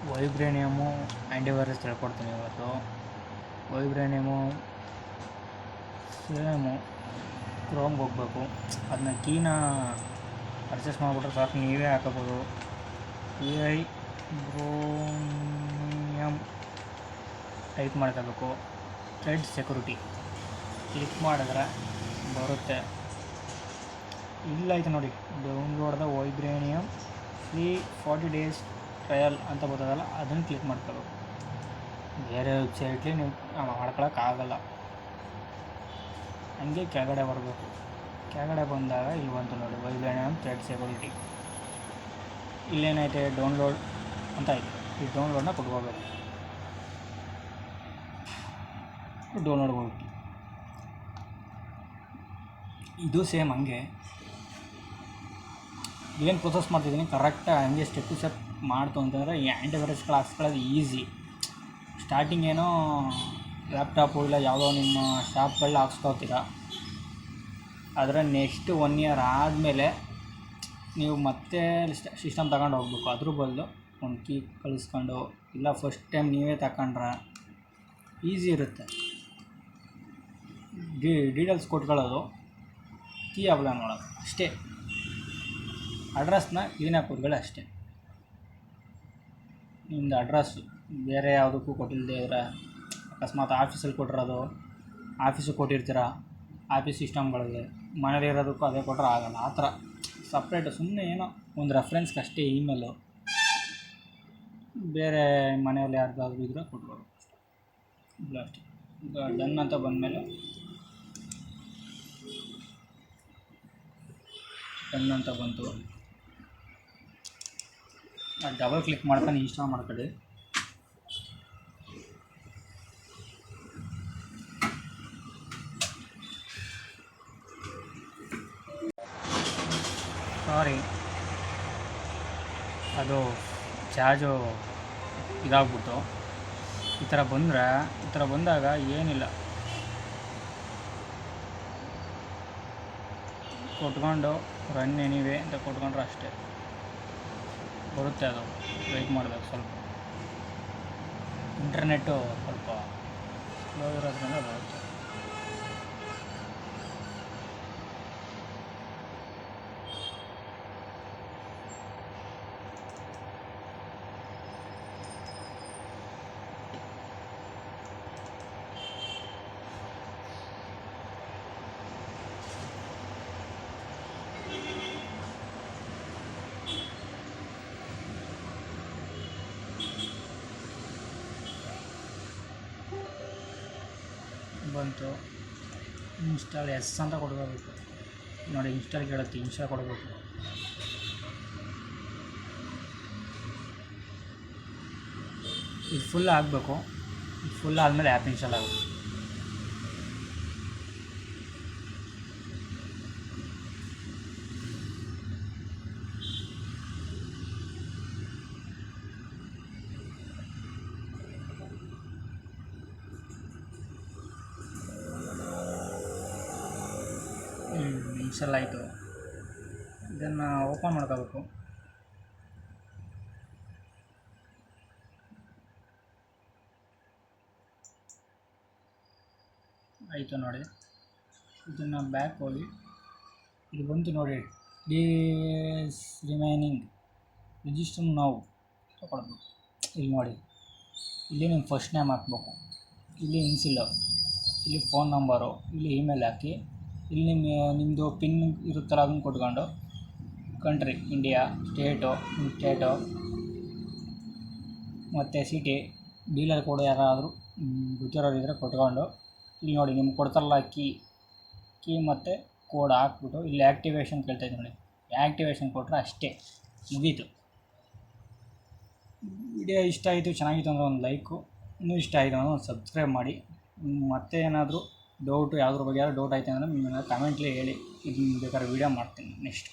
ವೈಬ್ರೇನಿಯಮು antivirus ತಿಳ್ಕೊಡ್ತೀನಿ ಇವತ್ತು. ವೈಬ್ರೇನಿಯಮು same ಕ್ರೋಮ್ಗೆ ಹೋಗ್ಬೇಕು. ಅದನ್ನ ಕೀನ ಪರ್ಚೇಸ್ ಮಾಡಿಬಿಟ್ರೆ ಸಾಕು, ನೀವೇ ಹಾಕೋಬೋದು. ವೈಬ್ರೇನಿಯಮ್ ಟೈಪ್ ಮಾಡ್ಕೋಬೇಕು. ಥ್ರೆಡ್ ಸೆಕ್ಯೂರಿಟಿ ಕ್ಲಿಕ್ ಮಾಡಿದ್ರೆ ಬರುತ್ತೆ. ಇಲ್ಲೈತೆ ನೋಡಿ, ಡೌನ್ಲೋಡ್ದ ವೈಬ್ರೇನಿಯಮ್ ಫ್ರೀ 40 days ಟ್ರಯಲ್ ಅಂತ ಬರ್ತದಲ್ಲ, ಅದನ್ನು ಕ್ಲಿಕ್ ಮಾಡ್ಕೋಬೇಕು. ಬೇರೆ ವೆಬ್ಸೈಟ್ಲಿ ನೀವು ಮಾಡ್ಕೊಳಕ್ಕಾಗಲ್ಲ. ಹಂಗೆ ಕೆಳಗಡೆ ಬರಬೇಕು. ಕೆಳಗಡೆ ಬಂದಾಗ ಇಲ್ಲಿ ಬಂತು ನೋಡಿ, ವೈಬ್ರೇನಿಯಮ್ ಥ್ರೆಡ್ ಸೆಕ್ಯೂರಿಟಿ. ಇಲ್ಲೇನೈತೆ, ಡೌನ್ಲೋಡ್ ಅಂತ ಐತೆ. ಈ ಡೌನ್ಲೋಡ್ನ ಕೊಟ್ಕೋಬೇಕು. ಡೌನ್ಲೋಡ್ ಹೋಗಿ ಇದು ಸೇಮ್ ಹಂಗೆ ಏನು ಪ್ರೊಸೆಸ್ ಮಾಡ್ತಿದ್ದೀನಿ ಕರೆಕ್ಟಾಗಿ ಹಂಗೆ ಸ್ಟೆಪ್ ಟು ಸ್ಟೆಪ್ ಮಾಡ್ತು ಅಂತಂದರೆ ಈ ಆ್ಯಂಟಿವೈರಸ್ಗಳು ಹಾಕ್ಸ್ಕೊಳ್ಳೋದು ಈಸಿ. ಸ್ಟಾರ್ಟಿಂಗ್ ಏನೋ ಲ್ಯಾಪ್ಟಾಪು ಇಲ್ಲ ಯಾವುದೋ ನಿಮ್ಮ ಶಾಪ್ಗಳಲ್ಲಿ ಹಾಕ್ಸ್ಕೊತೀರ. ಆದರೆ ನೆಕ್ಸ್ಟ್ 1 year ಆದಮೇಲೆ ನೀವು ಮತ್ತೆ ಸಿಸ್ಟಮ್ ತಗೊಂಡು ಹೋಗ್ಬೇಕು. ಅದ್ರ ಬದಲು ಒಂದು ಕೀ ಕಳಿಸ್ಕೊಂಡು ಇಲ್ಲ ಫಸ್ಟ್ ಟೈಮ್ ನೀವೇ ತಗೊಂಡ್ರೆ ಈಸಿ ಇರುತ್ತೆ. ಡೀಟೇಲ್ಸ್ ಕೊಟ್ಕೊಳ್ಳೋದು, ಕೀ ಅಪ್ಲೈ ಮಾಡೋದು ಅಷ್ಟೇ. ಅಡ್ರೆಸ್ನ ಕ್ಲೀನಾಗಿ ಕೊಟ್ಕೊಳ್ಳಿ ಅಷ್ಟೇ. ನಿಮ್ಮದು ಅಡ್ರೆಸ್ಸು ಬೇರೆ ಯಾವುದಕ್ಕೂ ಕೊಟ್ಟಿಲ್ಲದೆ ಇದ್ರೆ, ಅಕಸ್ಮಾತ್ ಆಫೀಸಲ್ಲಿ ಕೊಟ್ಟಿರೋದು ಆಫೀಸಿಗೆ ಕೊಟ್ಟಿರ್ತೀರ, ಆಫೀಸ್ ಸಿಸ್ಟಮ್ಗಳಿಗೆ, ಮನೇಲಿರೋದಕ್ಕೂ ಅದೇ ಕೊಟ್ಟರೆ ಆಗೋಲ್ಲ. ಆ ಥರ ಸಪ್ರೇಟು ಸುಮ್ಮನೆ ಏನೋ ಒಂದು ರೆಫ್ರೆನ್ಸ್ಗೆ ಅಷ್ಟೇ ಇಮೇಲು. ಬೇರೆ ಮನೆಯಲ್ಲಿ ಯಾರ್ದಾದ್ರೂ ಇದ್ದರೆ ಕೊಟ್ಬೋದು ಇಲ್ಲ ಅಷ್ಟೇ. ಈಗ ಡನ್ ಅಂತ ಬಂದಮೇಲೆ ಡನ್ ಅಂತ ಬಂತು. ಡಬಲ್ ಕ್ಲಿಕ್ ಮಾಡ್ಕೊಂಡು ಇನ್ಸ್ಟಾಲ್ ಮಾಡ್ಕೊಳ್ಳಿ. ಸಾರಿ, ಅದು ಚಾರ್ಜು ಇದಾಗ್ಬಿಟ್ಟು ಈ ಥರ ಬಂದಾಗ ಏನಿಲ್ಲ, ಕೊಟ್ಕೊಂಡು ರನ್ ಎನಿವೆ ಅಂತ ಕೊಟ್ಕೊಂಡ್ರೆ ಅಷ್ಟೇ ಬರುತ್ತೆ. ಅದು ವೆಯ್ಟ್ ಮಾಡಬೇಕು ಸ್ವಲ್ಪ. ಇಂಟರ್ನೆಟ್ಟು ಸ್ವಲ್ಪ ಸ್ಲೋ ಇರೋದ್ರಿಂದ ಬರುತ್ತೆ. ಬಂತು. ಇನ್ಸ್ಟಾಲ್ ಎಸ್ ಅಂತ ಕೊಡ್ಕೋಬೇಕು ನೋಡಿ. ಇನ್ಸ್ಟಾಲ್ ಕೇಳುತ್ತೆ, ಇನ್ಸ್ಟಾಲ್ ಕೊಡಬೇಕು. ಇದು ಫುಲ್ ಆಗಬೇಕು. ಫುಲ್ ಆದಮೇಲೆ ಆ್ಯಪ್ ಇನ್ಸ್ಟಾಲ್ ಆಗುತ್ತೆ. ಇನ್ಸ್ಟಾಲ್ ಆಯಿತು. ಇದನ್ನು ಓಪನ್ ಮಾಡ್ಕೋಬೇಕು. ಆಯಿತು ನೋಡಿ. ಇದನ್ನು ಬ್ಯಾಕ್ ಹೋಗಿ ಇಲ್ಲಿ ಬಂತು ನೋಡಿ, ಡೇಸ್ ರಿಮೈನಿಂಗ್ ರಿಜಿಸ್ಟರ್ ನಾವು ತಗೊಳ್ಬೇಕು. ಇಲ್ಲಿ ನೋಡಿ, ಇಲ್ಲಿ ನಿಮ್ಮ ಫಸ್ಟ್ ನೇಮ್ ಹಾಕ್ಬೇಕು, ಇಲ್ಲಿ ಇನ್ಸಿಲು, ಇಲ್ಲಿ ಫೋನ್ ನಂಬರು, ಇಲ್ಲಿ ಇಮೇಲ್ ಹಾಕಿ, ಇಲ್ಲಿ ನಿಮ್ಮದು ಪಿನ್ ಇರುತ್ತಲ್ಲ ಅದನ್ನು ಕೊಟ್ಕೊಂಡು, ಕಂಟ್ರಿ ಇಂಡಿಯಾ, ಸ್ಟೇಟು ಮತ್ತು ಸಿಟಿ, ಡೀಲರ್ ಕೋಡ್ ಯಾರಾದರೂ ಗೊತ್ತಿರೋರು ಇದ್ದರೆ ಕೊಟ್ಕೊಂಡು, ಇಲ್ಲಿ ನೋಡಿ ನಿಮ್ಗೆ ಕೊಡ್ತಾರಲ್ಲ ಕೀ ಮತ್ತು ಕೋಡ್ ಹಾಕ್ಬಿಟ್ಟು ಇಲ್ಲಿ ಆ್ಯಕ್ಟಿವೇಷನ್ ಕೇಳ್ತಾಯಿದೆ ನೋಡಿ, ಆ್ಯಕ್ಟಿವೇಷನ್ ಕೊಟ್ಟರೆ ಅಷ್ಟೇ, ಮುಗೀತು. ವಿಡಿಯೋ ಇಷ್ಟ ಆಯಿತು, ಚೆನ್ನಾಗಿತ್ತು ಅಂದರೆ ಒಂದು ಲೈಕು, ಇನ್ನೂ ಇಷ್ಟ ಆಯಿತು ಅಂದರೆ ಒಂದು ಸಬ್ಸ್ಕ್ರೈಬ್ ಮಾಡಿ. ಮತ್ತೆ ಏನಾದರೂ ಡೌಟು ಯಾವುದ್ರ ಬಗ್ಗೆ ಡೌಟ್ ಆಯಿತು ಅಂದರೆ ನಿಮ್ಮನ್ನು ಕಮೆಂಟ್ಲಿ ಹೇಳಿ, ಇದನ್ನು ಬೇಕಾದ್ರೆ ವೀಡಿಯೋ ಮಾಡ್ತೀನಿ ನೆಕ್ಸ್ಟ್.